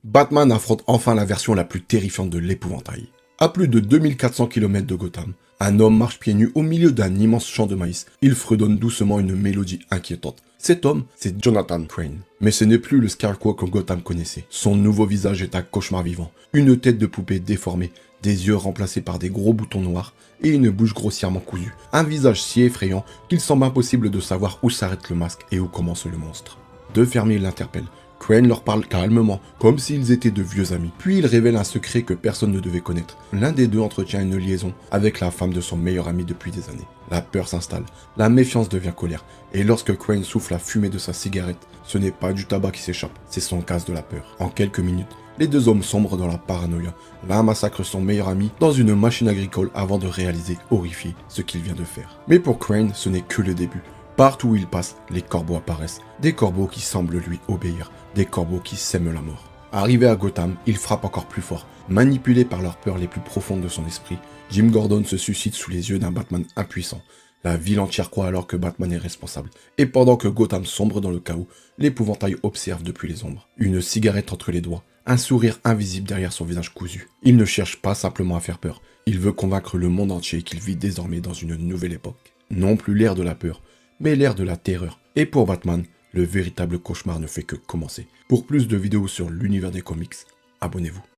Batman affronte enfin la version la plus terrifiante de l'épouvantail. À plus de 2400 km de Gotham, un homme marche pieds nus au milieu d'un immense champ de maïs. Il fredonne doucement une mélodie inquiétante. Cet homme, c'est Jonathan Crane. Mais ce n'est plus le Scarecrow que Gotham connaissait. Son nouveau visage est un cauchemar vivant. Une tête de poupée déformée, des yeux remplacés par des gros boutons noirs et une bouche grossièrement cousue. Un visage si effrayant qu'il semble impossible de savoir où s'arrête le masque et où commence le monstre. Deux fermiers l'interpellent. Crane leur parle calmement, comme s'ils étaient de vieux amis. Puis il révèle un secret que personne ne devait connaître. L'un des deux entretient une liaison avec la femme de son meilleur ami depuis des années. La peur s'installe, la méfiance devient colère. Et lorsque Crane souffle la fumée de sa cigarette, ce n'est pas du tabac qui s'échappe, c'est son gaz de la peur. En quelques minutes, les deux hommes sombrent dans la paranoïa. L'un massacre son meilleur ami dans une machine agricole avant de réaliser, horrifié, ce qu'il vient de faire. Mais pour Crane, ce n'est que le début. Partout où il passe, les corbeaux apparaissent. Des corbeaux qui semblent lui obéir. Des corbeaux qui sèment la mort. Arrivé à Gotham, il frappe encore plus fort. Manipulé par leurs peurs les plus profondes de son esprit, Jim Gordon se suscite sous les yeux d'un Batman impuissant. La ville entière croit alors que Batman est responsable. Et pendant que Gotham sombre dans le chaos, l'épouvantail observe depuis les ombres. Une cigarette entre les doigts, un sourire invisible derrière son visage cousu. Il ne cherche pas simplement à faire peur. Il veut convaincre le monde entier qu'il vit désormais dans une nouvelle époque. Non plus l'ère de la peur, mais l'ère de la terreur. Et pour Batman, le véritable cauchemar ne fait que commencer. Pour plus de vidéos sur l'univers des comics, abonnez-vous.